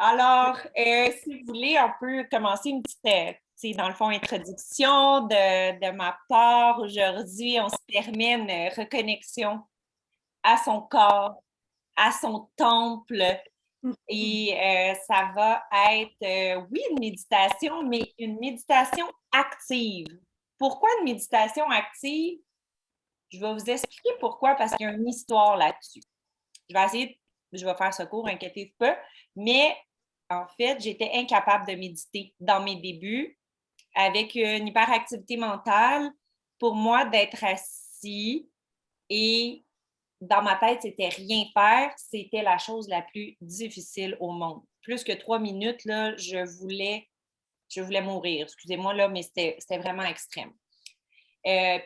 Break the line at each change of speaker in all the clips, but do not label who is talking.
Alors, si vous voulez, on peut commencer une petite, dans le fond, introduction de ma part. Aujourd'hui, on se permet une reconnexion à son corps, à son temple. Et ça va être, oui, une méditation, mais une méditation active. Pourquoi une méditation active? Je vais vous expliquer pourquoi, parce qu'il y a une histoire là-dessus. Je vais faire ce cours, inquiétez-vous pas, mais en fait, j'étais incapable de méditer dans mes débuts avec une hyperactivité mentale. Pour moi, d'être assis et dans ma tête, c'était rien faire, c'était la chose la plus difficile au monde. Plus que 3 minutes, là, je voulais mourir. Excusez-moi, là, mais c'était vraiment extrême.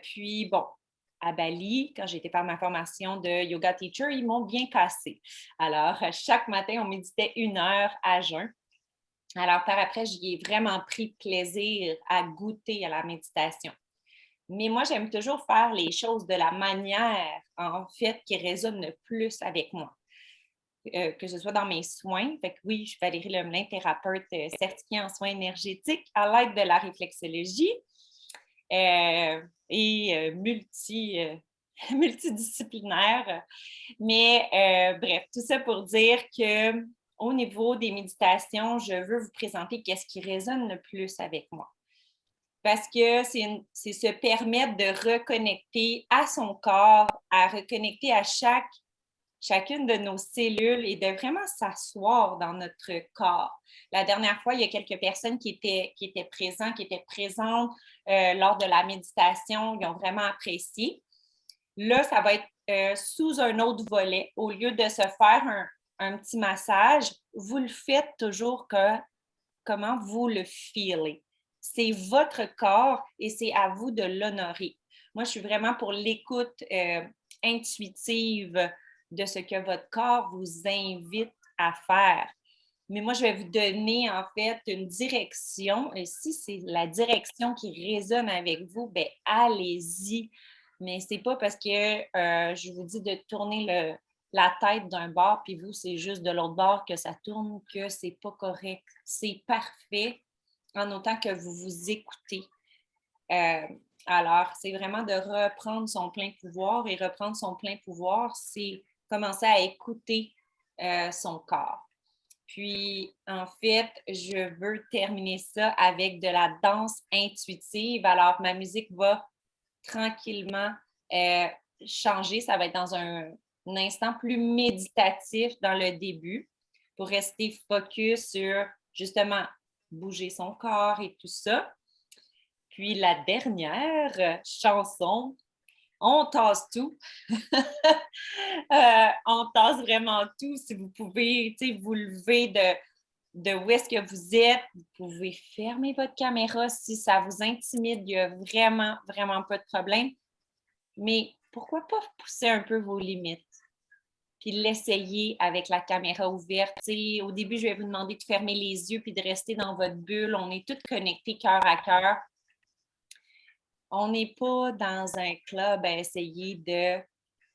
Puis, bon, à Bali, quand j'étais faire ma formation de yoga teacher, ils m'ont bien cassé. Alors, chaque matin, on méditait 1 heure à jeun. Alors, par après, j'y ai vraiment pris plaisir à goûter à la méditation. Mais moi, j'aime toujours faire les choses de la manière, en fait, qui résonne le plus avec moi. Que ce soit dans mes soins. Fait que oui, je suis Valérie Lemelin, thérapeute certifiée en soins énergétiques à l'aide de la réflexologie et multidisciplinaire. Mais bref, tout ça pour dire que au niveau des méditations, je veux vous présenter qu'est-ce qui résonne le plus avec moi. Parce que c'est se permettre de reconnecter à son corps, à reconnecter à chacune de nos cellules et de vraiment s'asseoir dans notre corps. La dernière fois, il y a quelques personnes qui étaient présentes lors de la méditation. Ils ont vraiment apprécié. Là, ça va être sous un autre volet. Au lieu de se faire un petit massage, vous le faites toujours comment vous le feelez. C'est votre corps et c'est à vous de l'honorer. Moi, je suis vraiment pour l'écoute intuitive de ce que votre corps vous invite à faire. Mais moi, je vais vous donner en fait une direction. Et si c'est la direction qui résonne avec vous, bien, allez-y. Mais c'est pas parce que je vous dis de tourner la tête d'un bord, puis vous, c'est juste de l'autre bord que ça tourne, que c'est pas correct. C'est parfait en autant que vous vous écoutez. Euh, alors, c'est vraiment de reprendre son plein pouvoir et reprendre son plein pouvoir, c'est commencer à écouter son corps. Puis, en fait, je veux terminer ça avec de la danse intuitive. Alors, ma musique va tranquillement euh, changer. Ça va être dans un instant plus méditatif dans le début pour rester focus sur justement bouger son corps et tout ça. Puis la dernière chanson, on tasse tout. On tasse vraiment tout. Si vous pouvez vous lever de où est-ce que vous êtes, vous pouvez fermer votre caméra si ça vous intimide. Il n'y a vraiment, vraiment pas de problème. Mais pourquoi pas pousser un peu vos limites? Puis l'essayer avec la caméra ouverte. Au début, je vais vous demander de fermer les yeux puis de rester dans votre bulle. On est tous connectés cœur à cœur. On n'est pas dans un club à essayer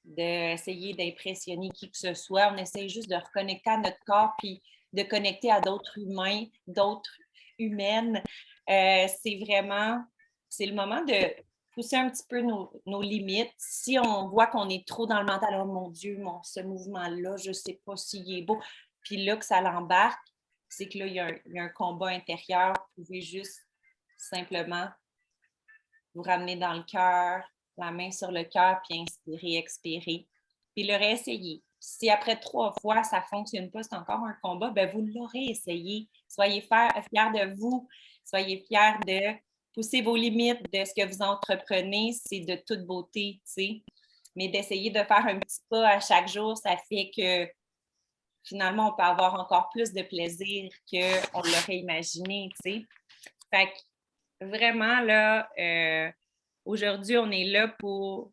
d'essayer d'impressionner qui que ce soit. On essaie juste de reconnecter à notre corps puis de connecter à d'autres humains, d'autres humaines. C'est le moment de pousser un petit peu nos limites. Si on voit qu'on est trop dans le mental, oh mon Dieu, ce mouvement-là, je ne sais pas s'il est beau. Puis là que ça l'embarque, c'est que là, il y a un combat intérieur. Vous pouvez juste simplement vous ramener dans le cœur, la main sur le cœur, puis inspirer, expirer. Puis le réessayer. Si après 3 fois, ça ne fonctionne pas, c'est encore un combat, bien, vous l'aurez essayé. Soyez fiers de vous. Soyez fiers de pousser vos limites de ce que vous entreprenez. C'est de toute beauté, tu sais. Mais d'essayer de faire un petit pas à chaque jour, ça fait que finalement, on peut avoir encore plus de plaisir qu'on l'aurait imaginé, tu sais. Fait que vraiment, là, aujourd'hui, on est là pour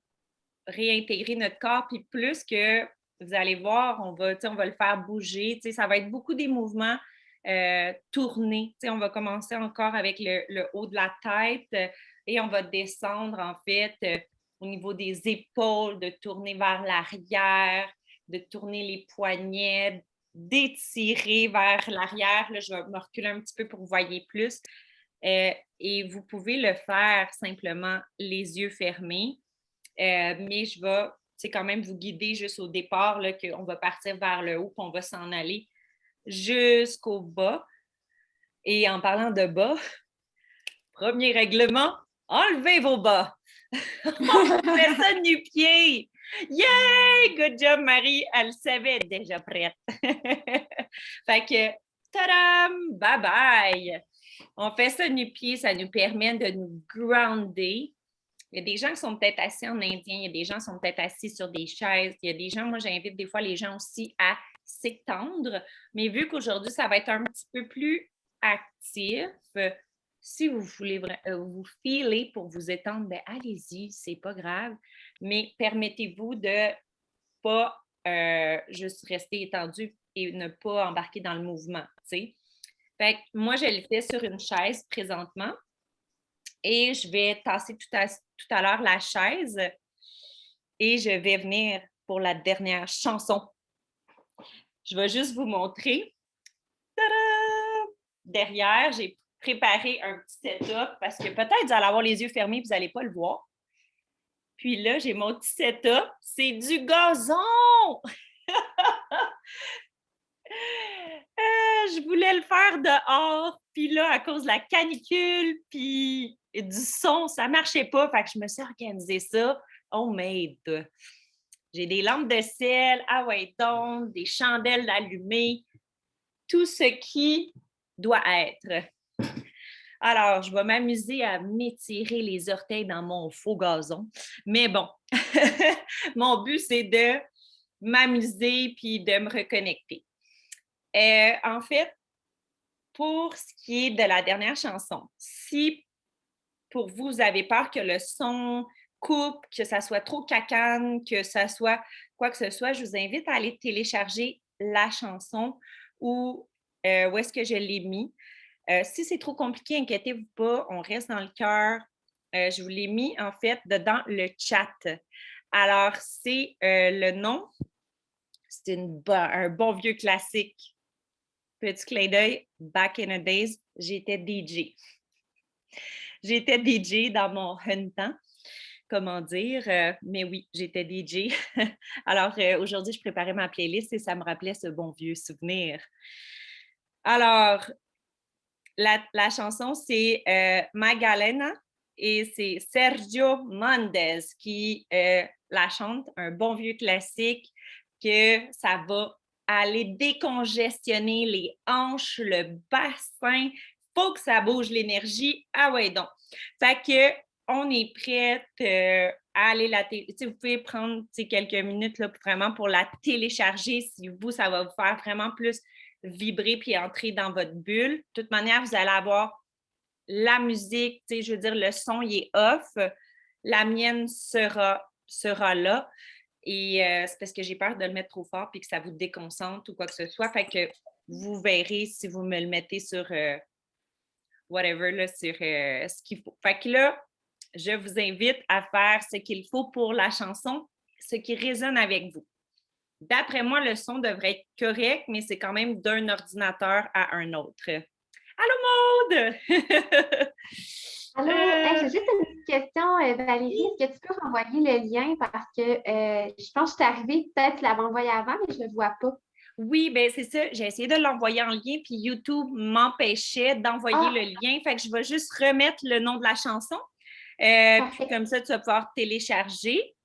réintégrer notre corps, puis plus que vous allez voir, on va le faire bouger, ça va être beaucoup des mouvements tournés. On va commencer encore avec le haut de la tête et on va descendre, en fait, au niveau des épaules, de tourner vers l'arrière, de tourner les poignets, d'étirer vers l'arrière. Là, je vais me reculer un petit peu pour que vous voyez plus. Et vous pouvez le faire simplement les yeux fermés. Mais je vais quand même vous guider juste au départ, là, qu'on va partir vers le haut, puis on va s'en aller jusqu'au bas. Et en parlant de bas, premier règlement, enlevez vos bas. On fait ça nu-pied. Yay! Good job, Marie. Elle savait déjà prête. Fait que, tadam! Bye-bye! On fait ça nu-pied, ça nous permet de nous grounder. Il y a des gens qui sont peut-être assis en indien, il y a des gens qui sont peut-être assis sur des chaises, il y a des gens, moi j'invite des fois les gens aussi à s'étendre, mais vu qu'aujourd'hui ça va être un petit peu plus actif, si vous voulez vous filer pour vous étendre, ben allez-y, c'est pas grave, mais permettez-vous de pas juste rester étendu et ne pas embarquer dans le mouvement, tu sais. Fait que moi, je le fais sur une chaise présentement et je vais tasser tout à l'heure la chaise et je vais venir pour la dernière chanson. Je vais juste vous montrer. Tada! Derrière, j'ai préparé un petit setup parce que peut-être vous allez avoir les yeux fermés et vous n'allez pas le voir. Puis là, j'ai mon petit setup. C'est du gazon! Je voulais le faire dehors, puis là, à cause de la canicule, puis du son, ça ne marchait pas. Fait que je me suis organisée ça homemade. J'ai des lampes de sel, ah ouais, donc, des chandelles allumées, tout ce qui doit être. Alors, je vais m'amuser à m'étirer les orteils dans mon faux gazon. Mais bon, mon but, c'est de m'amuser puis de me reconnecter. En fait, pour ce qui est de la dernière chanson, si pour vous, vous avez peur que le son coupe, que ça soit trop cacane, que ça soit quoi que ce soit, je vous invite à aller télécharger la chanson ou où est-ce que je l'ai mis. Si c'est trop compliqué, inquiétez-vous pas, on reste dans le cœur. Je vous l'ai mis en fait dans le chat. Alors, c'est le nom, c'est un bon vieux classique. Petit clin d'œil, back in the days, j'étais DJ. J'étais DJ dans mon jeune temps, comment dire, mais oui, j'étais DJ. Alors, aujourd'hui, je préparais ma playlist et ça me rappelait ce bon vieux souvenir. Alors, la chanson, c'est Magalena et c'est Sergio Mendes qui la chante, un bon vieux classique que ça va aller décongestionner les hanches, le bassin. Faut que ça bouge l'énergie. Ah ouais, donc. Fait que on est prête à aller vous pouvez prendre quelques minutes là, vraiment pour la télécharger si vous, ça va vous faire vraiment plus vibrer puis entrer dans votre bulle. De toute manière, vous allez avoir la musique, je veux dire, le son, il est off. La mienne sera là. Et c'est parce que j'ai peur de le mettre trop fort puis que ça vous déconcentre ou quoi que ce soit. Fait que vous verrez si vous me le mettez sur whatever, là, sur ce qu'il faut. Fait que là, je vous invite à faire ce qu'il faut pour la chanson, ce qui résonne avec vous. D'après moi, le son devrait être correct, mais c'est quand même d'un ordinateur à un autre. Allô, Maude!
Allô, j'ai juste une petite question, Valérie. Est-ce que tu peux renvoyer le lien parce que je pense que je suis arrivée, peut-être que tu l'avais envoyé avant, mais je ne le vois pas.
Oui, bien c'est ça. J'ai essayé de l'envoyer en lien, puis YouTube m'empêchait d'envoyer le lien. Fait que je vais juste remettre le nom de la chanson. Puis comme ça, tu vas pouvoir télécharger.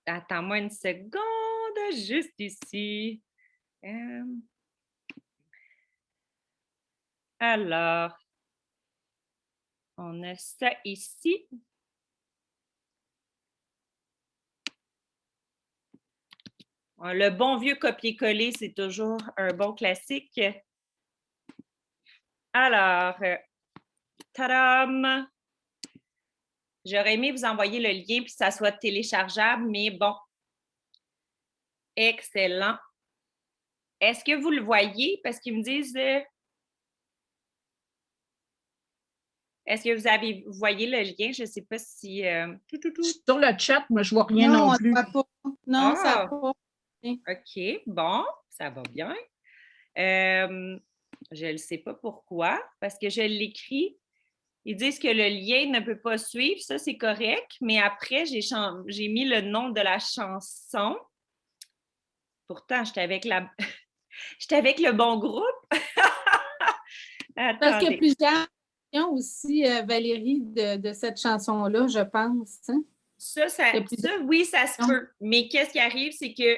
Attends-moi une seconde, juste ici. Alors, on a ça ici. Le bon vieux copier-coller, c'est toujours un bon classique. Alors, tadam! J'aurais aimé vous envoyer le lien puis que ça soit téléchargeable, mais bon. Excellent. Est-ce que vous le voyez? Parce qu'ils me disent... Est-ce que vous voyez le lien? Je ne sais pas si...
Sur le chat, moi, je ne vois rien non plus.
On ne voit pas. Non, ça n'a pas.
OK, bon, ça va bien. Je ne sais pas pourquoi, parce que je l'écris. Ils disent que le lien ne peut pas suivre, ça c'est correct, mais après, j'ai mis le nom de la chanson. Pourtant, j'étais avec j'étais avec le bon groupe.
Parce qu'il y a
Attendez.
plusieurs versions aussi, Valérie, de cette chanson-là, je pense. Hein?
Oui, ça se peut. Mais qu'est-ce qui arrive, c'est que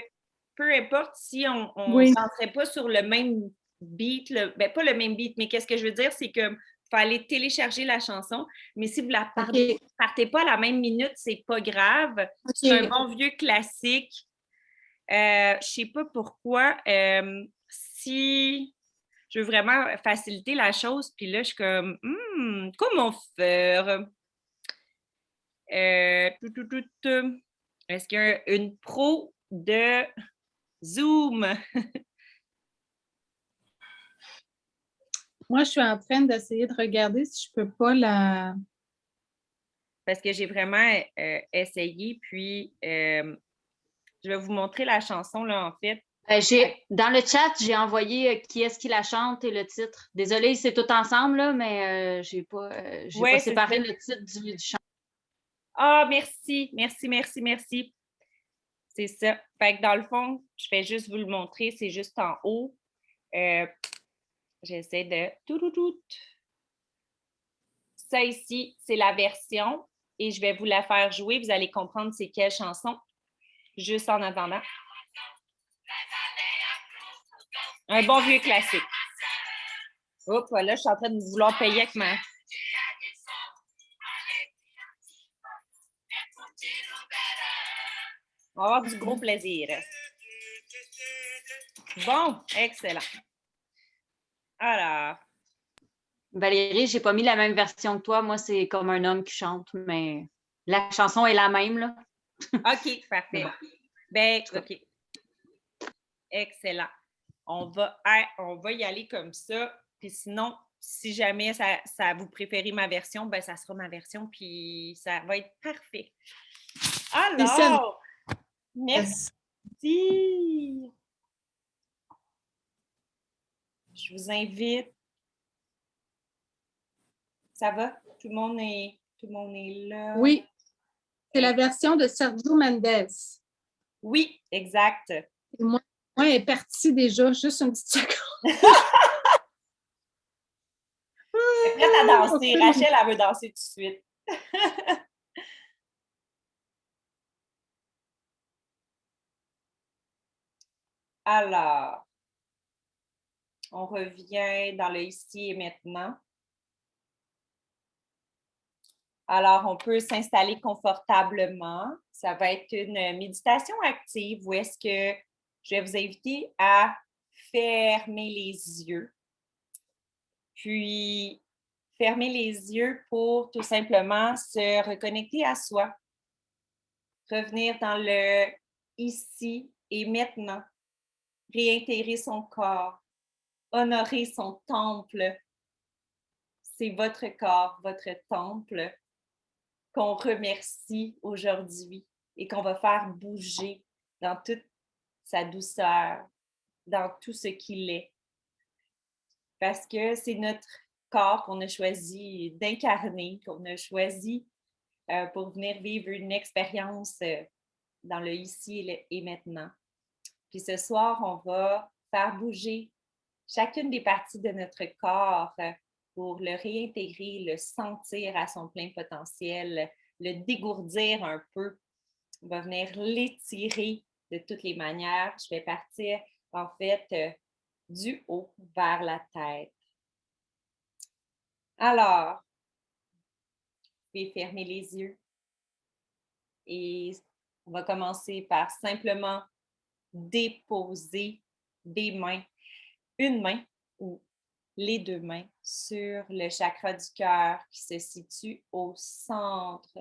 peu importe si on ne danserait pas sur le même beat, pas le même beat, mais qu'est-ce que je veux dire, c'est que faut aller télécharger la chanson, mais si vous la partez pas à la même minute, c'est pas grave. C'est un bon vieux classique. Je sais pas pourquoi. Si je veux vraiment faciliter la chose, puis là, je suis comme, comment faire? Est-ce qu'il y a une pro de Zoom?
Moi, je suis en train d'essayer de regarder si je peux pas la...
Parce que j'ai vraiment essayé, puis je vais vous montrer la chanson, là, en fait.
Dans le chat, j'ai envoyé qui est-ce qui la chante et le titre. Désolée, c'est tout ensemble, là, mais j'ai pas séparé le titre du chant.
Ah, merci, merci, merci, merci. C'est ça. Fait que dans le fond, je vais juste vous le montrer, c'est juste en haut. J'essaie de... Ça ici, c'est la version et je vais vous la faire jouer. Vous allez comprendre c'est quelle chanson, juste en attendant. Un bon vieux classique. Oups, là, je suis en train de vouloir payer avec ma... On va avoir du gros plaisir. Bon, excellent. Alors.
Valérie, j'ai pas mis la même version que toi. Moi, c'est comme un homme qui chante, mais la chanson est la même, là.
OK, parfait. Ben, OK. Excellent. On va y aller comme ça. Puis sinon, si jamais ça vous préférez ma version, ben ça sera ma version, puis ça va être parfait. Alors, merci. Je vous invite. Ça va? Tout le monde est là?
Oui. C'est la version de Sergio Mendes.
Oui, exact.
Et moi, elle est partie déjà, juste une petite seconde.
Elle est prête à danser. Rachel, elle veut danser tout de suite. Alors, on revient dans le ici et maintenant. Alors, on peut s'installer confortablement. Ça va être une méditation active où est-ce que je vais vous inviter à fermer les yeux. Puis, fermer les yeux pour tout simplement se reconnecter à soi. Revenir dans le ici et maintenant. Réintégrer son corps. Honorer son temple. C'est votre corps, votre temple qu'on remercie aujourd'hui et qu'on va faire bouger dans toute sa douceur, dans tout ce qu'il est. Parce que c'est notre corps qu'on a choisi d'incarner, qu'on a choisi pour venir vivre une expérience dans le ici et maintenant. Puis ce soir, on va faire bouger chacune des parties de notre corps pour le réintégrer, le sentir à son plein potentiel, le dégourdir un peu. On va venir l'étirer de toutes les manières. Je vais partir, en fait, du haut vers la tête. Alors, vous pouvez fermer les yeux et on va commencer par simplement déposer des mains, une main ou les deux mains sur le chakra du cœur qui se situe au centre,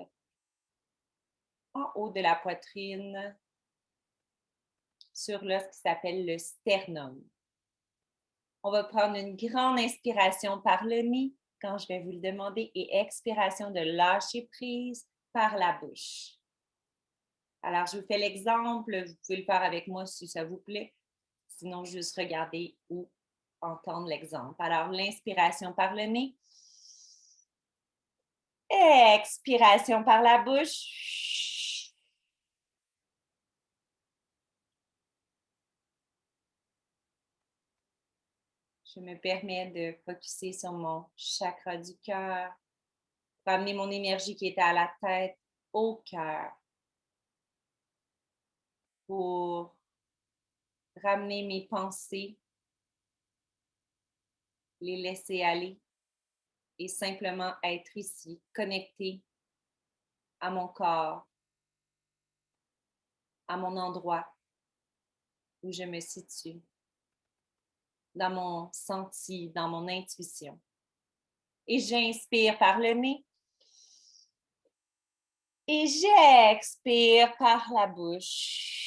en haut de la poitrine, sur l'os qui s'appelle le sternum. On va prendre une grande inspiration par le nez quand je vais vous le demander et expiration de lâcher prise par la bouche. Alors, je vous fais l'exemple. Vous pouvez le faire avec moi si ça vous plaît. Sinon, juste regarder ou entendre l'exemple. Alors, l'inspiration par le nez. Expiration par la bouche. Je me permets de focusser sur mon chakra du cœur, pour amener mon énergie qui était à la tête au cœur, pour ramener mes pensées, les laisser aller et simplement être ici, connecté à mon corps, à mon endroit où je me situe, dans mon senti, dans mon intuition. Et j'inspire par le nez. Et j'expire par la bouche.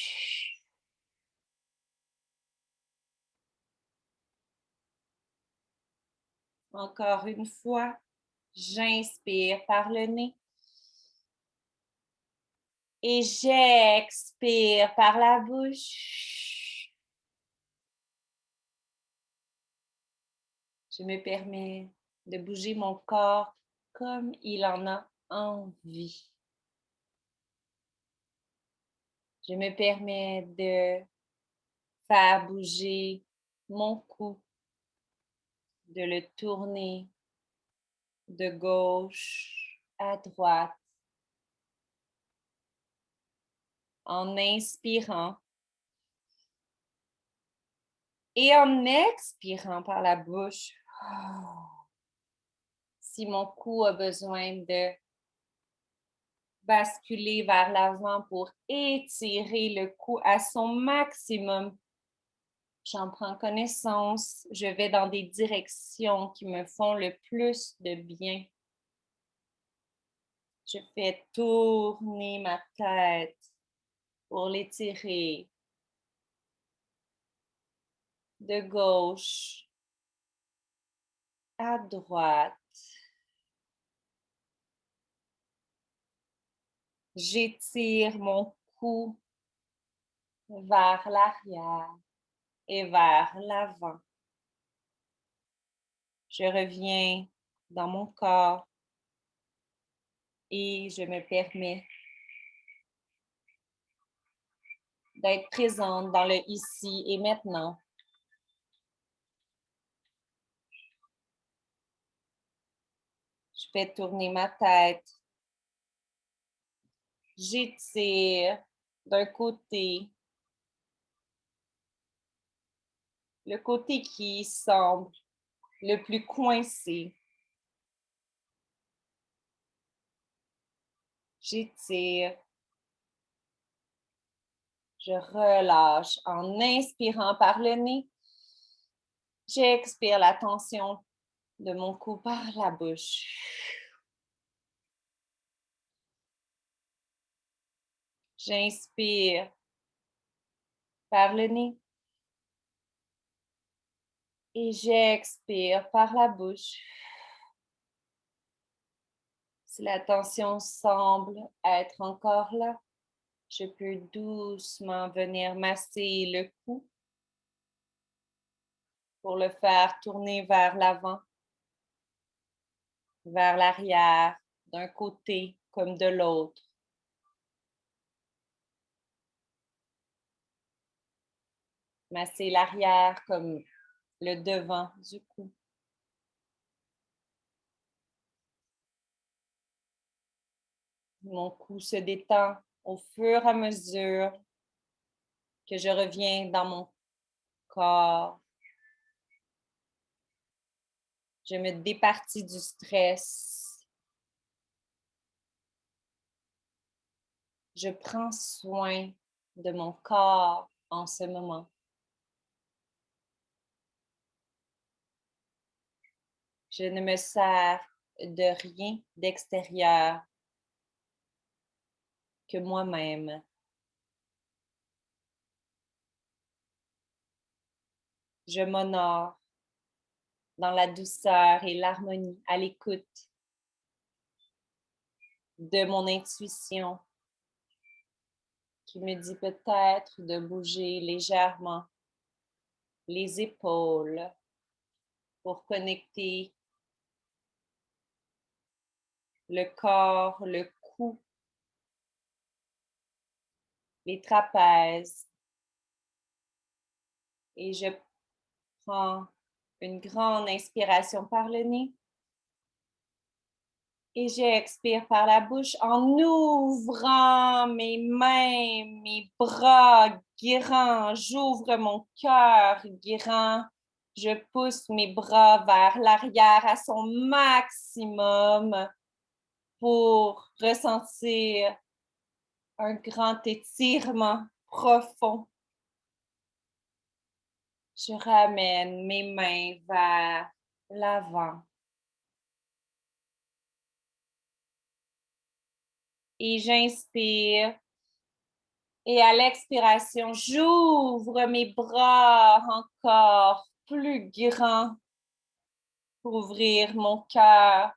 Encore une fois, j'inspire par le nez. Et j'expire par la bouche. Je me permets de bouger mon corps comme il en a envie. Je me permets de faire bouger mon cou, de le tourner de gauche à droite en inspirant et en expirant par la bouche. Si mon cou a besoin de basculer vers l'avant pour étirer le cou à son maximum, j'en prends connaissance. Je vais dans des directions qui me font le plus de bien. Je fais tourner ma tête pour l'étirer de gauche à droite. J'étire mon cou vers l'arrière et vers l'avant. Je reviens dans mon corps et je me permets d'être présente dans le ici et maintenant. Je fais tourner ma tête. J'étire d'un côté, le côté qui semble le plus coincé. J'étire. Je relâche en inspirant par le nez. J'expire la tension de mon cou par la bouche. J'inspire par le nez et j'expire par la bouche. Si la tension semble être encore là, je peux doucement venir masser le cou pour le faire tourner vers l'avant, vers l'arrière, d'un côté comme de l'autre. Masser l'arrière comme le devant du cou. Mon cou se détend au fur et à mesure que je reviens dans mon corps. Je me départis du stress. Je prends soin de mon corps en ce moment. Je ne me sers de rien d'extérieur que moi-même. Je m'honore dans la douceur et l'harmonie, à l'écoute de mon intuition, qui me dit peut-être de bouger légèrement les épaules pour connecter le corps, le cou, les trapèzes. Et je prends une grande inspiration par le nez. Et j'expire par la bouche en ouvrant mes mains, mes bras guérants. J'ouvre mon cœur guérant. Je pousse mes bras vers l'arrière à son maximum pour ressentir un grand étirement profond. Je ramène mes mains vers l'avant. Et j'inspire. Et à l'expiration, j'ouvre mes bras encore plus grands pour ouvrir mon cœur,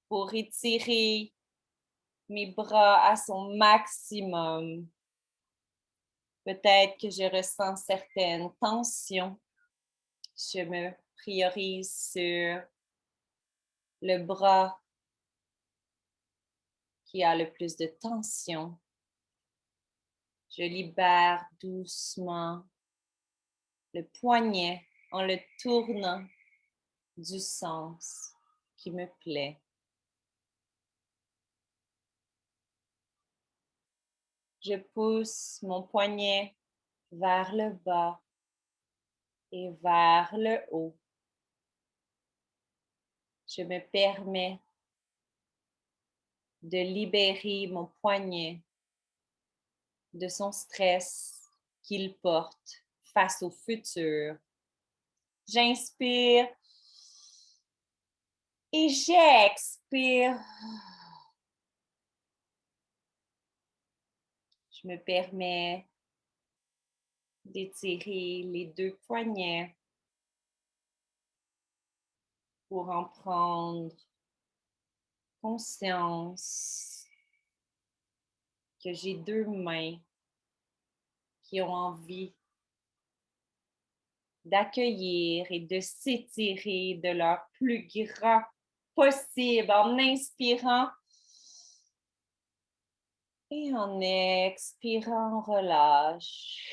pour étirer mes bras à son maximum. Peut-être que je ressens certaines tensions. Je me priorise sur le bras qui a le plus de tension. Je libère doucement le poignet en le tournant du sens qui me plaît. Je pousse mon poignet vers le bas et vers le haut. Je me permets de libérer mon poignet de son stress qu'il porte face au futur. J'inspire et j'expire. Je me permets d'étirer les deux poignets pour en prendre conscience que j'ai deux mains qui ont envie d'accueillir et de s'étirer de leur plus grand possible en inspirant et en expirant, on relâche.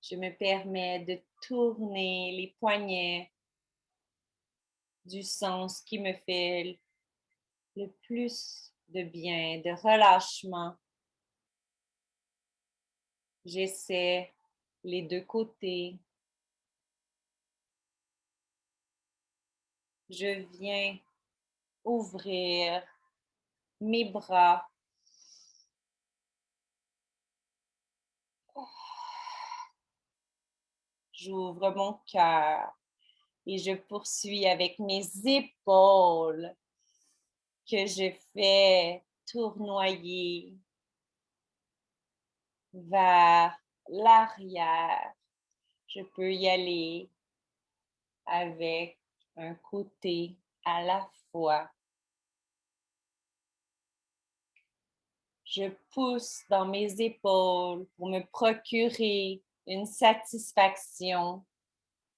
Je me permets de tourner les poignets du sens qui me fait le plus de bien, de relâchement. J'essaie les deux côtés. Je viens ouvrir mes bras. J'ouvre mon cœur et je poursuis avec mes épaules que je fais tournoyer vers l'arrière. Je peux y aller avec un côté à la fois. Je pousse dans mes épaules pour me procurer une satisfaction,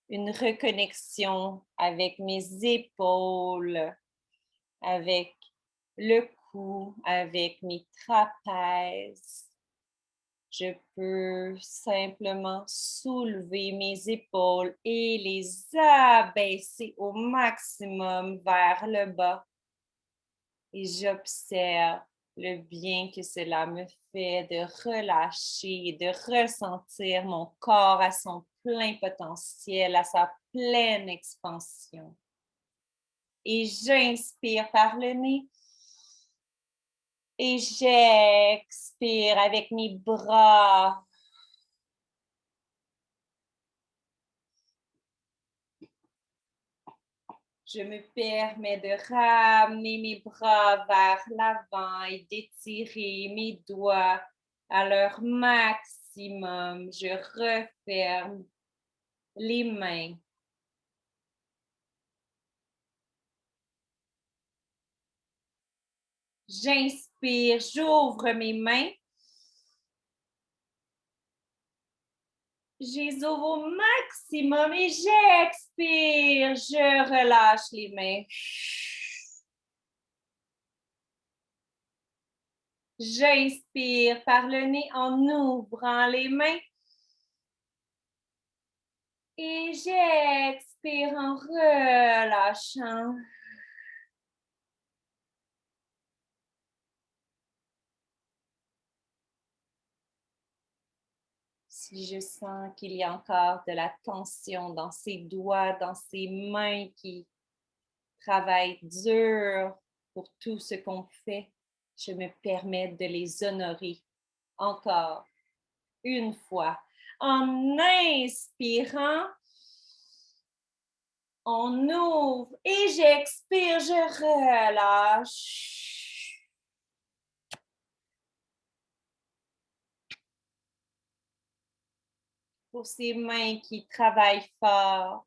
une reconnexion avec mes épaules, avec le cou, avec mes trapèzes. Je peux simplement soulever mes épaules et les abaisser au maximum vers le bas. Et j'observe le bien que cela me fait de relâcher et de ressentir mon corps à son plein potentiel, à sa pleine expansion. Et j'inspire par le nez. Et j'expire avec mes bras. Je me permets de ramener mes bras vers l'avant et d'étirer mes doigts à leur maximum. Je referme les mains. J'inspire, j'ouvre mes mains. Je les ouvre au maximum et j'expire. Je relâche les mains. J'inspire par le nez en ouvrant les mains. Et j'expire en relâchant. Si je sens qu'il y a encore de la tension dans ses doigts, dans ses mains qui travaillent dur pour tout ce qu'on fait, je me permets de les honorer encore une fois. En inspirant, on ouvre et j'expire, je relâche. Pour ces mains qui travaillent fort,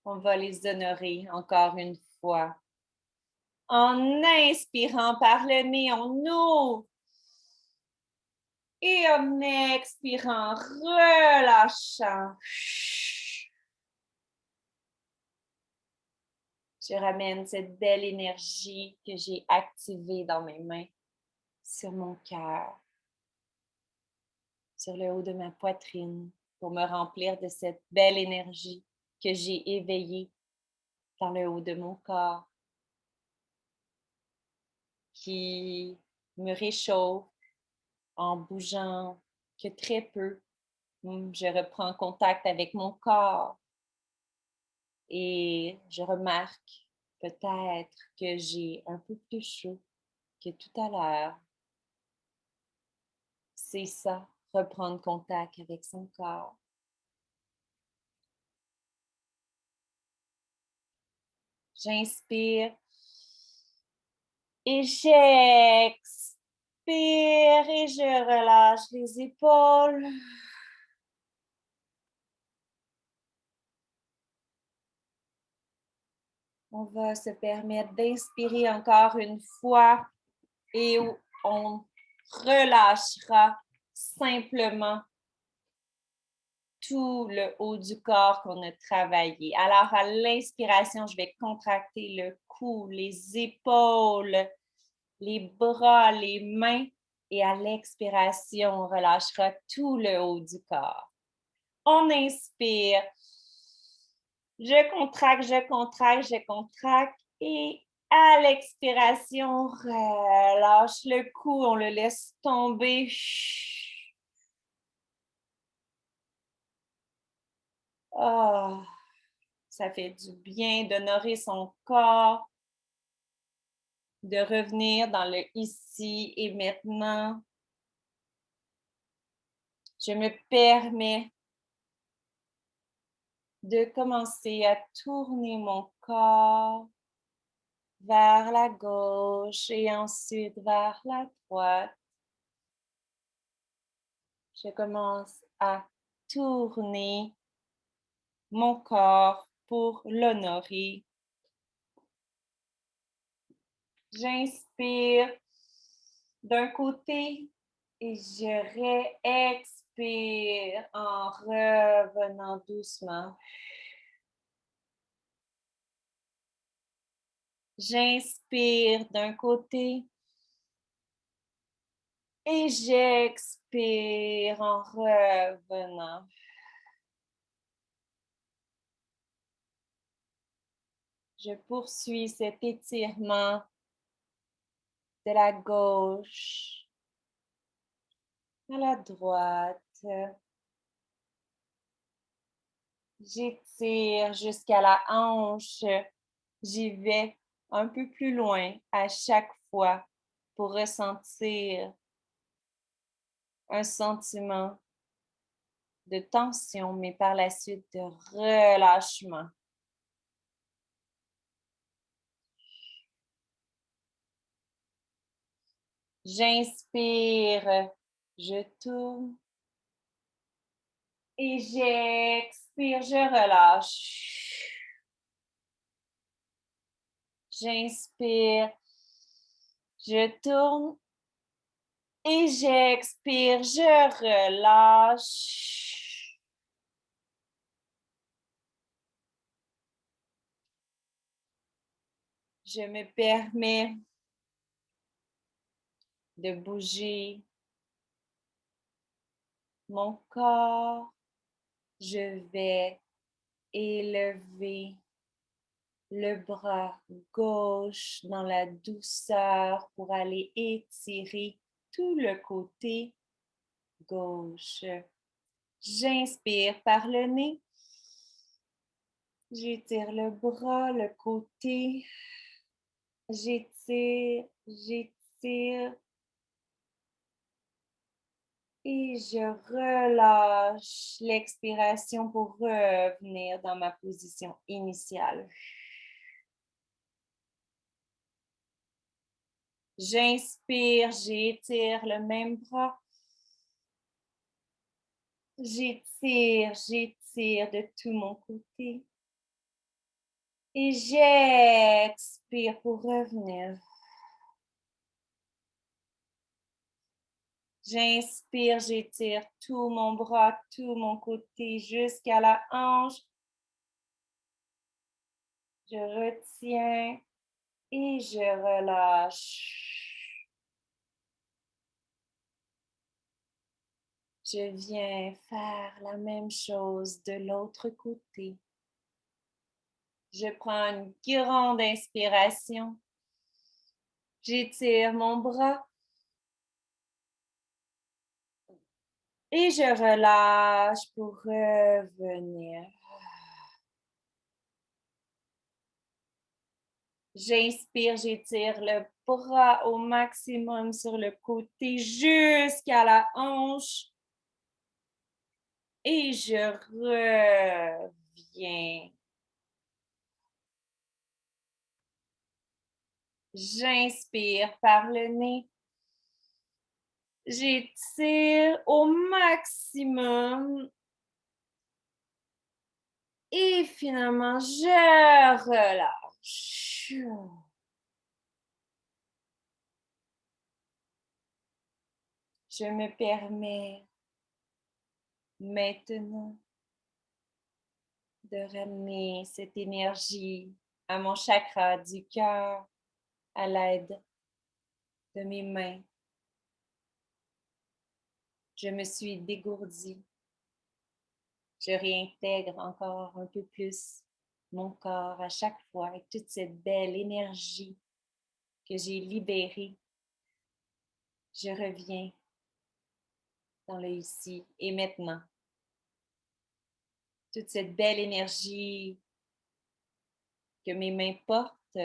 on va les honorer encore une fois. En inspirant par le nez, on ouvre. Et en expirant, relâchant. Je ramène cette belle énergie que j'ai activée dans mes mains sur mon cœur, sur le haut de ma poitrine, pour me remplir de cette belle énergie que j'ai éveillée dans le haut de mon corps, qui me réchauffe en bougeant que très peu. Je reprends contact avec mon corps et je remarque peut-être que j'ai un peu plus chaud que tout à l'heure. C'est ça, reprendre contact avec son corps. J'inspire et j'expire et je relâche les épaules. On va se permettre d'inspirer encore une fois et on relâchera simplement tout le haut du corps qu'on a travaillé. Alors, à l'inspiration, je vais contracter le cou, les épaules, les bras, les mains. Et à l'expiration, on relâchera tout le haut du corps. On inspire. Je contracte, je contracte, je contracte. Et à l'expiration, on relâche le cou, on le laisse tomber. Ah, ça fait du bien d'honorer son corps, de revenir dans le ici et maintenant. Je me permets de commencer à tourner mon corps vers la gauche et ensuite vers la droite. Je commence à tourner mon corps pour l'honorer. J'inspire d'un côté et je réexpire en revenant doucement. J'inspire d'un côté et j'expire en revenant. Je poursuis cet étirement de la gauche à la droite. J'étire jusqu'à la hanche. J'y vais un peu plus loin à chaque fois pour ressentir un sentiment de tension, mais par la suite de relâchement. J'inspire, je tourne et j'expire, je relâche. J'inspire, je tourne et j'expire, je relâche. Je me permets de bouger mon corps. Je vais élever le bras gauche dans la douceur pour aller étirer tout le côté gauche. J'inspire par le nez. J'étire le bras, le côté. J'étire, j'étire. Et je relâche l'expiration pour revenir dans ma position initiale. J'inspire, j'étire le même bras. J'étire, j'étire de tout mon côté. Et j'expire pour revenir. J'inspire, j'étire tout mon bras, tout mon côté jusqu'à la hanche. Je retiens et je relâche. Je viens faire la même chose de l'autre côté. Je prends une grande inspiration. J'étire mon bras. Et je relâche pour revenir. J'inspire, j'étire le bras au maximum sur le côté jusqu'à la hanche. Et je reviens. J'inspire par le nez. J'étire au maximum. Et finalement, je relâche. Je me permets maintenant de ramener cette énergie à mon chakra du cœur à l'aide de mes mains. Je me suis dégourdie. Je réintègre encore un peu plus mon corps à chaque fois avec toute cette belle énergie que j'ai libérée. Je reviens dans le ici et maintenant. Toute cette belle énergie que mes mains portent,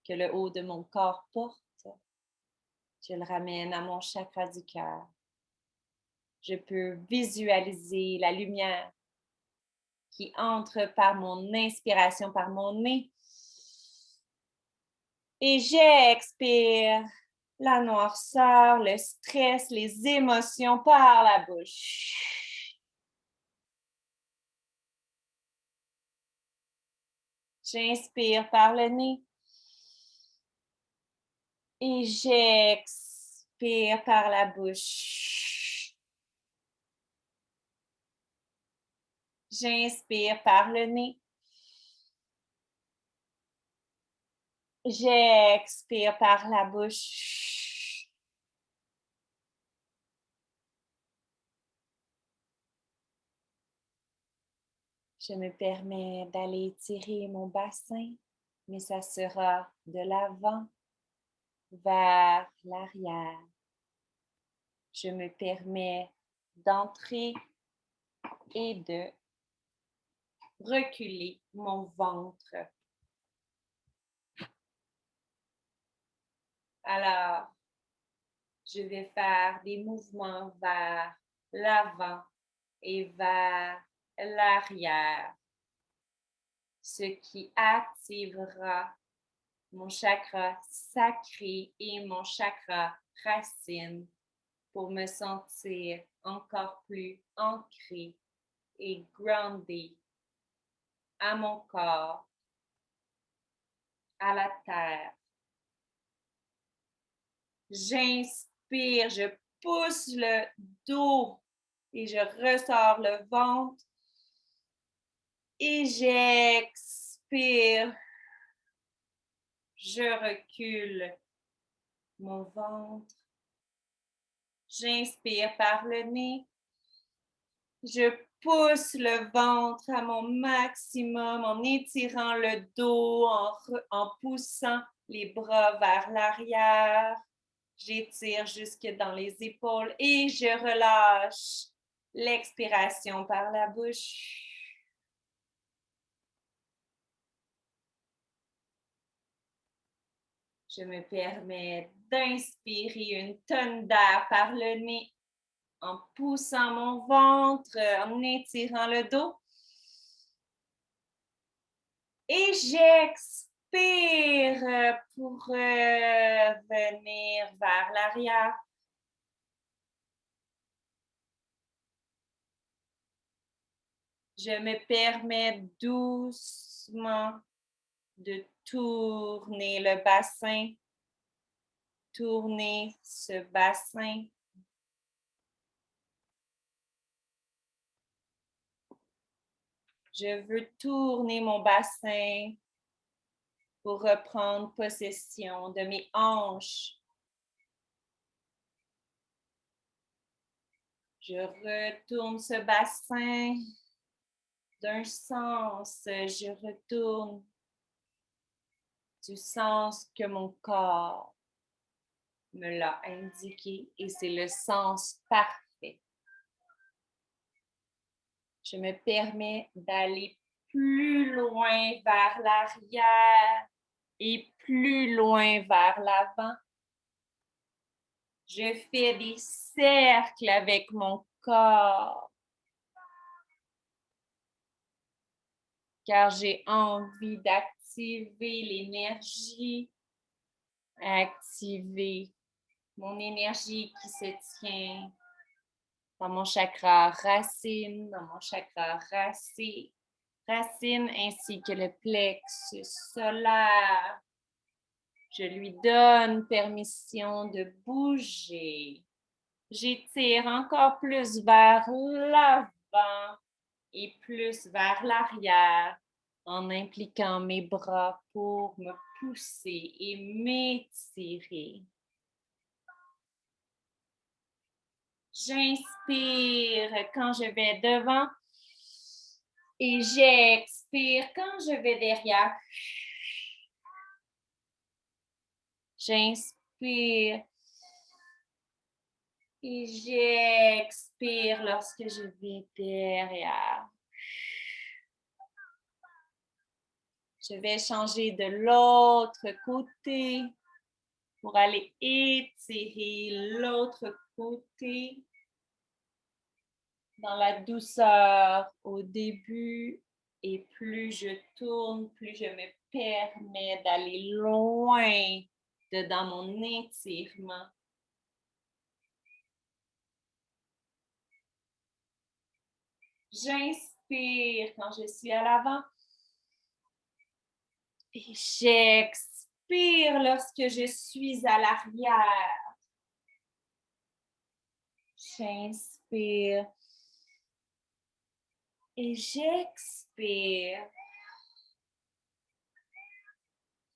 que le haut de mon corps porte, je le ramène à mon chakra du cœur. Je peux visualiser la lumière qui entre par mon inspiration, par mon nez. Et j'expire la noirceur, le stress, les émotions par la bouche. J'inspire par le nez. Et j'expire par la bouche. J'inspire par le nez. J'expire par la bouche. Je me permets d'aller étirer mon bassin, mais ça sera de l'avant vers l'arrière. Je me permets d'entrer et de reculer mon ventre. Alors, je vais faire des mouvements vers l'avant et vers l'arrière, ce qui activera mon chakra sacré et mon chakra racine pour me sentir encore plus ancrée et groundée à mon corps, à la terre. J'inspire, je pousse le dos et je ressors le ventre. Et j'expire. Je recule mon ventre. J'inspire par le nez. Je pousse le ventre à mon maximum en étirant le dos, en poussant les bras vers l'arrière. J'étire jusque dans les épaules et je relâche l'expiration par la bouche. Je me permets d'inspirer une tonne d'air par le nez en poussant mon ventre, en étirant le dos. Et j'expire pour revenir vers l'arrière. Je me permets doucement de tourner le bassin, tourner ce bassin. Je veux tourner mon bassin pour reprendre possession de mes hanches. Je retourne ce bassin d'un sens, je retourne du sens que mon corps me l'a indiqué et c'est le sens parfait. Je me permets d'aller plus loin vers l'arrière et plus loin vers l'avant. Je fais des cercles avec mon corps car j'ai envie d'activer l'énergie, activer mon énergie qui se tient dans mon chakra racine, racine ainsi que le plexus solaire. Je lui donne permission de bouger. J'étire encore plus vers l'avant et plus vers l'arrière en impliquant mes bras pour me pousser et m'étirer. J'inspire quand je vais devant et j'expire quand je vais derrière. J'inspire et j'expire lorsque je vais derrière. Je vais changer de l'autre côté pour aller étirer l'autre côté dans la douceur au début. Et plus je tourne, plus je me permets d'aller loin dans mon étirement. J'inspire quand je suis à l'avant et j'expire lorsque je suis à l'arrière. J'inspire et j'expire.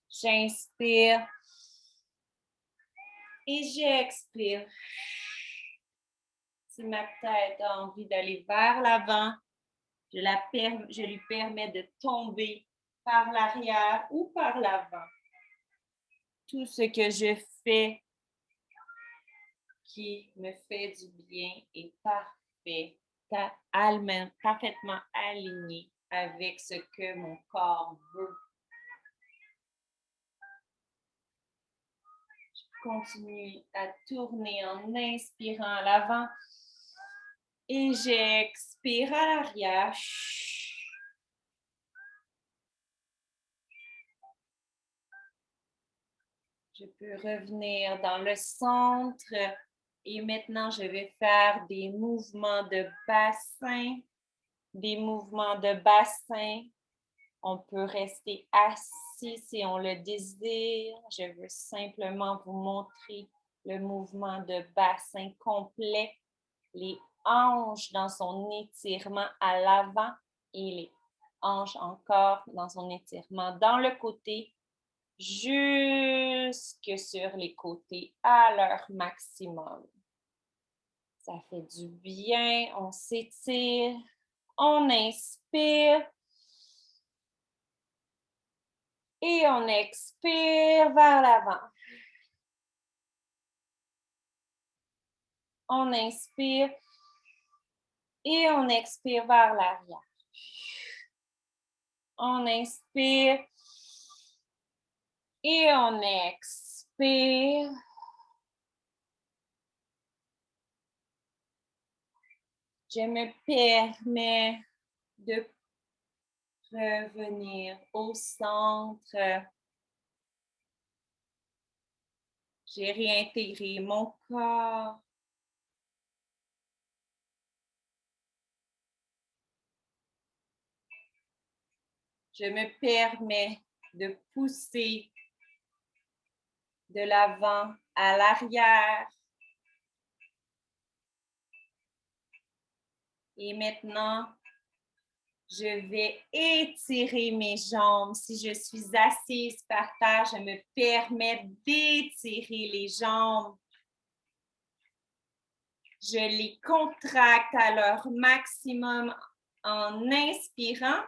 J'inspire et j'expire. Si ma tête a envie d'aller vers l'avant, je lui permets de tomber par l'arrière ou par l'avant. Tout ce que je fais qui me fait du bien est parfait, parfaitement aligné avec ce que mon corps veut. Je continue à tourner en inspirant à l'avant et j'expire à l'arrière. Je peux revenir dans le centre et maintenant je vais faire des mouvements de bassin On peut rester assis si on le désire. Je veux simplement vous montrer le mouvement de bassin complet, les hanches dans son étirement à l'avant et les hanches encore dans son étirement dans le côté, jusque sur les côtés à leur maximum. Ça fait du bien, on s'étire, on inspire et on expire vers l'avant. On inspire et on expire vers l'arrière. On inspire et on expire. Je me permets de revenir au centre. J'ai réintégré mon corps. Je me permets de pousser de l'avant à l'arrière. Et maintenant, je vais étirer mes jambes. Si je suis assise par terre, je me permets d'étirer les jambes. Je les contracte à leur maximum en inspirant.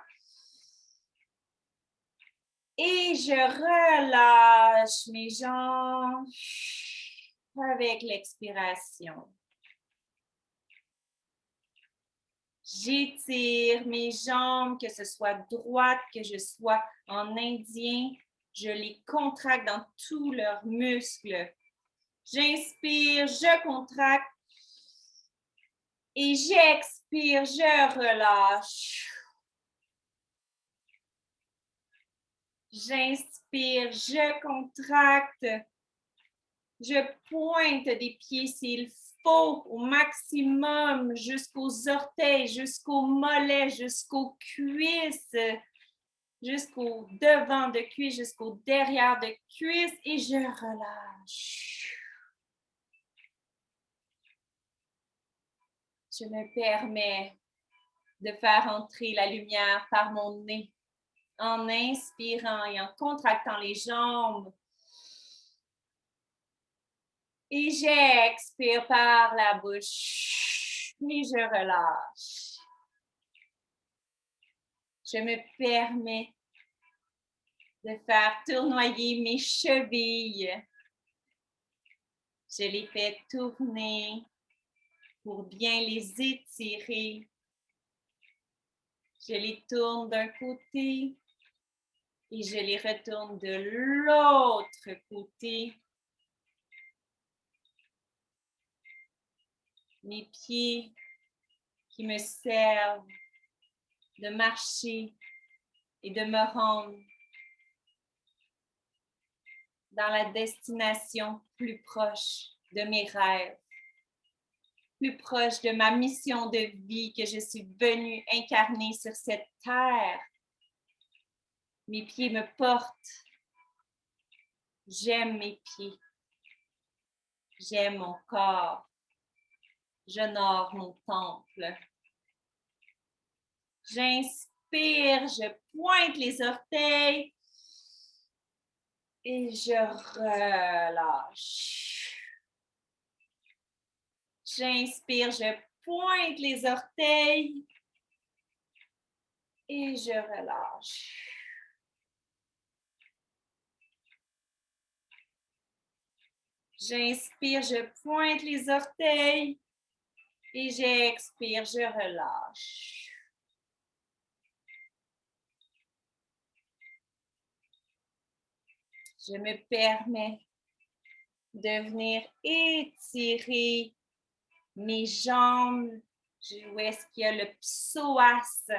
Et je relâche mes jambes avec l'expiration. J'étire mes jambes, que ce soit droite, que je sois en indien. Je les contracte dans tous leurs muscles. J'inspire, je contracte. Et j'expire, je relâche. J'inspire, je contracte. Je pointe des pieds s'il faut au maximum jusqu'aux orteils, jusqu'aux mollets, jusqu'aux cuisses, jusqu'au devant de cuisse, jusqu'au derrière de cuisse et je relâche. Je me permets de faire entrer la lumière par mon nez en inspirant et en contractant les jambes. Et j'expire par la bouche. Et je relâche. Je me permets de faire tournoyer mes chevilles. Je les fais tourner pour bien les étirer. Je les tourne d'un côté et je les retourne de l'autre côté. Mes pieds qui me servent de marcher et de me rendre dans la destination plus proche de mes rêves, plus proche de ma mission de vie que je suis venue incarner sur cette terre. Mes pieds me portent. J'aime mes pieds. J'aime mon corps. J'honore mon temple. J'inspire, je pointe les orteils et je relâche. J'inspire, je pointe les orteils et je relâche. J'inspire, je pointe les orteils et j'expire, je relâche. Je me permets de venir étirer mes jambes, où est-ce qu'il y a le psoas,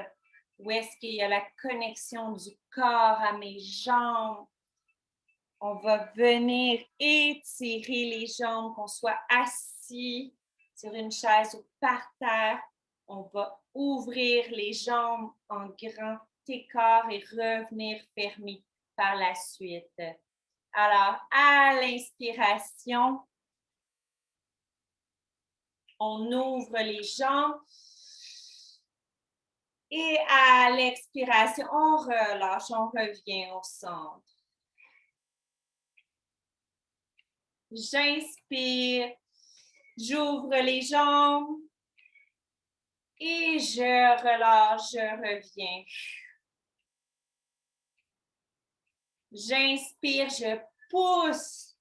où est-ce qu'il y a la connexion du corps à mes jambes. On va venir étirer les jambes, qu'on soit assis sur une chaise ou par terre. On va ouvrir les jambes en grand quitter corps et revenir fermer par la suite. Alors, à l'inspiration, on ouvre les jambes. Et à l'expiration, on relâche, on revient au centre. J'inspire, j'ouvre les jambes et je relâche, je reviens. J'inspire, je pousse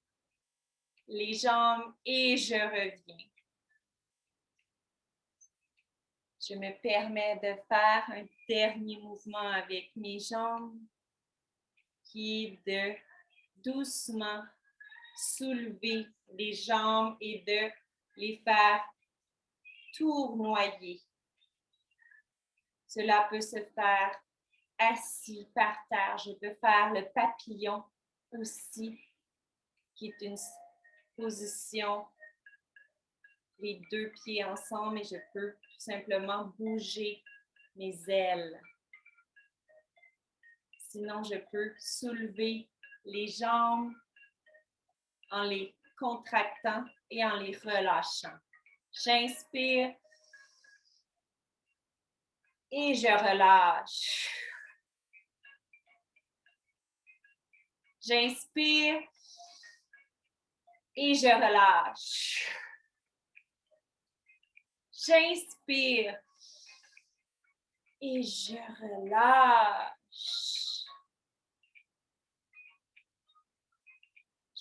les jambes et je reviens. Je me permets de faire un dernier mouvement avec mes jambes qui est de doucement soulever les jambes et de les faire tournoyer. Cela peut se faire assis par terre. Je peux faire le papillon aussi, qui est une position, les deux pieds ensemble, et je peux tout simplement bouger mes ailes. Sinon, je peux soulever les jambes en les contractant et en les relâchant. J'inspire et je relâche. J'inspire et je relâche. J'inspire et je relâche.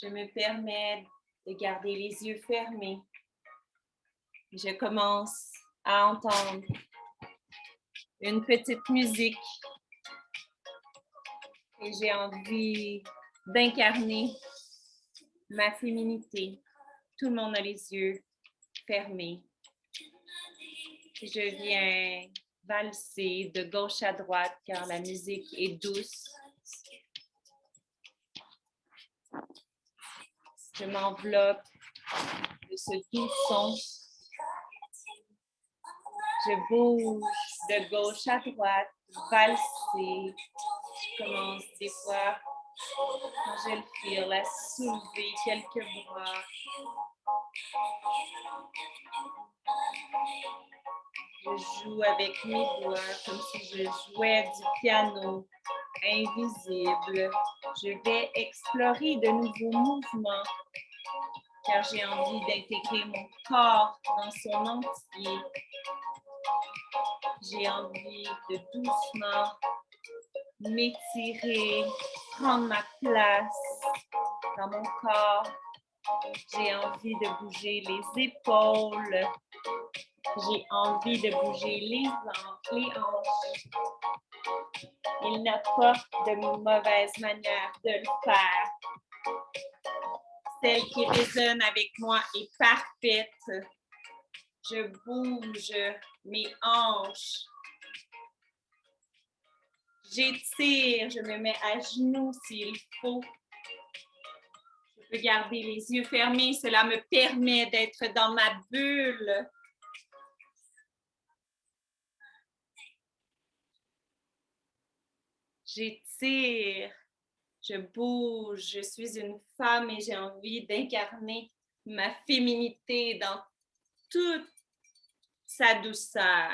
Je me permets de garder les yeux fermés. Je commence à entendre une petite musique et j'ai envie d'incarner ma féminité. Tout le monde a les yeux fermés. Je viens valser de gauche à droite car la musique est douce. Je m'enveloppe de ce doux son. Je bouge de gauche à droite, valser. Je commence des fois, quand je le file, à soulever quelques bras. Je joue avec mes doigts comme si je jouais du piano invisible. Je vais explorer de nouveaux mouvements car j'ai envie d'intégrer mon corps dans son entier. J'ai envie de doucement m'étirer, prendre ma place dans mon corps. J'ai envie de bouger les épaules. J'ai envie de bouger les hanches. Il n'y a pas de mauvaise manière de le faire. Celle qui résonne avec moi est parfaite. Je bouge mes hanches. J'étire, je me mets à genoux s'il faut. Je peux garder les yeux fermés, cela me permet d'être dans ma bulle. J'étire, je bouge, je suis une femme et j'ai envie d'incarner ma féminité dans toute sa douceur.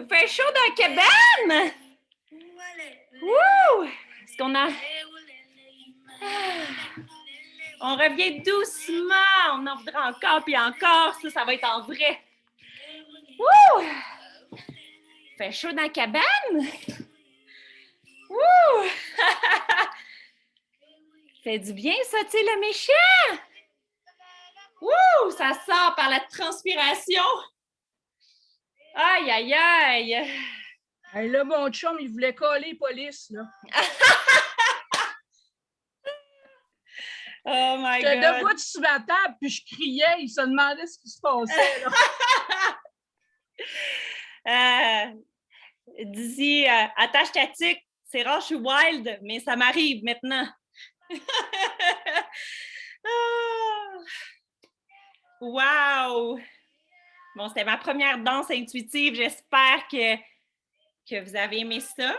Il fait chaud dans la cabane! Wouh! Est-ce qu'on a... On revient doucement. On en voudra encore, puis encore. Ça va être en vrai. Wouh! Il fait chaud dans la cabane? Wouh! Fait du bien, ça, tu sais, le méchant! Wouh! Ça sort par la transpiration. Aïe, aïe, aïe!
Hey, là, mon chum, il voulait coller police, là.
Oh my God!
J'étais debout sur la table, puis je criais, il se demandait ce qui se passait, là.
Dizzy, attache ta tique. C'est rare, je suis wild, mais ça m'arrive maintenant. Wow! Bon, c'était ma première danse intuitive. J'espère que vous avez aimé ça.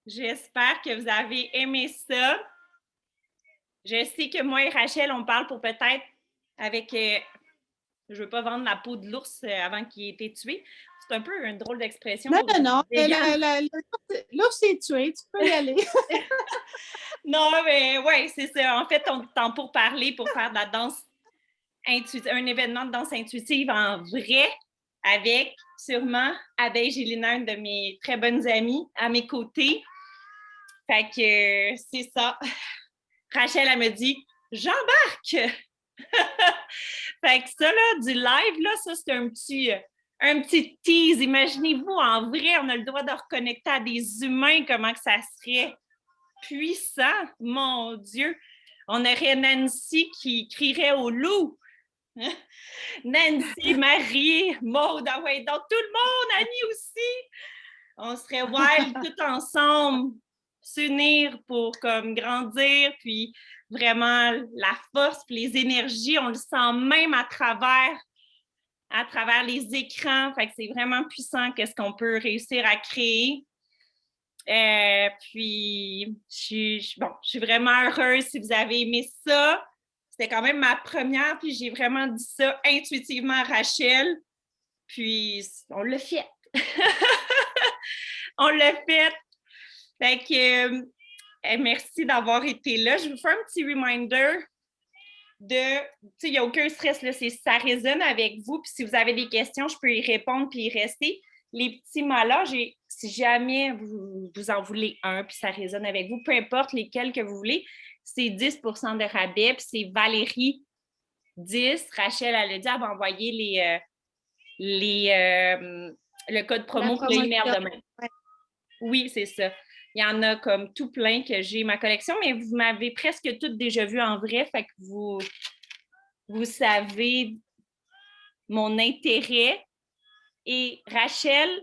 J'espère que vous avez aimé ça. Je sais que moi et Rachel, on parle pour peut-être avec... je ne veux pas vendre la peau de l'ours avant qu'il ait été tué. C'est un peu une drôle d'expression.
Non. L'ours est tué, tu peux y aller.
Non, mais oui, c'est ça. En fait, on tend pour parler, pour faire de la danse intuitive, un événement de danse intuitive en vrai, avec sûrement Abeille Gélina, une de mes très bonnes amies, à mes côtés. Fait que c'est ça. Rachel, elle me dit « J'embarque! » Fait que ça, là, du live, là, ça, c'est un petit tease. Imaginez-vous, en vrai, on a le droit de reconnecter à des humains, comment que ça serait puissant. Mon Dieu! On aurait Nancy qui crierait au loup. Nancy, Marie, Maude, ah ouais, donc tout le monde, Annie aussi. On serait wild tout ensemble, s'unir pour comme grandir, puis vraiment la force, puis les énergies, on le sent même à travers les écrans. Fait que c'est vraiment puissant qu'est-ce qu'on peut réussir à créer. Puis, je suis vraiment heureuse si vous avez aimé ça. C'était quand même ma première, puis j'ai vraiment dit ça intuitivement à Rachel. Puis, on l'a fait. On l'a fait. Fait que, merci d'avoir été là. Je vous fais un petit reminder de, tu sais, il n'y a aucun stress, là, ça résonne avec vous. Puis si vous avez des questions, je peux y répondre puis y rester. Les petits mots-là, si jamais vous en voulez un, puis ça résonne avec vous, peu importe lesquels que vous voulez, c'est 10 % de rabais, puis c'est Valérie 10. Rachel, elle a dit, elle va envoyer le code promo pour l'email demain. Ouais. Oui, c'est ça. Il y en a comme tout plein que j'ai ma collection, mais vous m'avez presque toutes déjà vues en vrai, fait que vous savez mon intérêt. Et Rachel,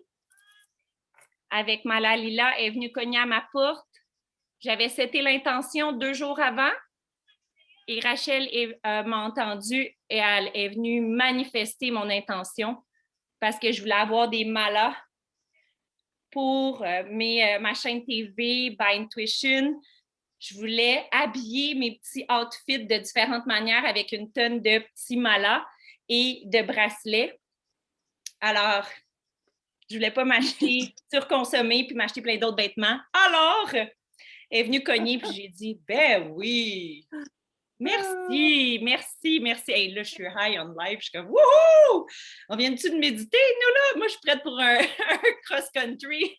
avec Malalila, est venue cogner à ma porte. J'avais seté l'intention 2 jours avant et Rachel m'a entendue et elle est venue manifester mon intention parce que je voulais avoir des malas pour ma chaîne TV By Intuition. Je voulais habiller mes petits outfits de différentes manières avec une tonne de petits malas et de bracelets. Alors, je ne voulais pas m'acheter, surconsommer puis m'acheter plein d'autres vêtements. Alors, elle est venue cogner puis j'ai dit « Ben oui! Merci, merci, merci. » Hey, là, je suis high on live. Je suis comme « Wouhou! On vient-tu de méditer, nous, là? Moi, je suis prête pour un cross-country.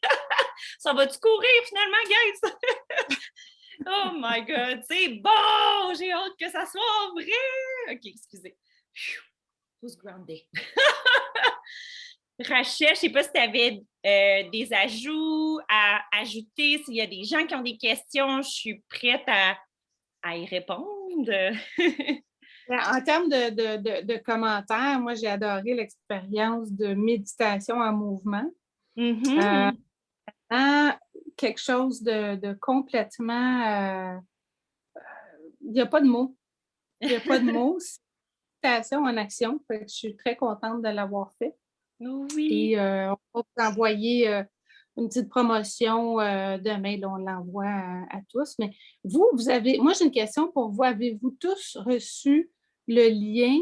Ça va-tu courir, finalement, guys? » Oh my God, c'est bon! J'ai hâte que ça soit vrai! OK, excusez. Faut se grounder. Rachel, je ne sais pas si tu avais des ajouts à ajouter. S'il y a des gens qui ont des questions, je suis prête à y répondre.
En termes de commentaires, moi, j'ai adoré l'expérience de méditation en mouvement.
Mm-hmm.
Quelque chose de complètement... il n'y a pas de mots. Il n'y a pas de mots. C'est une méditation en action. Je suis très contente de l'avoir fait.
Oui.
Et on va vous envoyer une petite promotion demain. On l'envoie à tous. Mais vous avez... Moi, j'ai une question pour vous. Avez-vous tous reçu le lien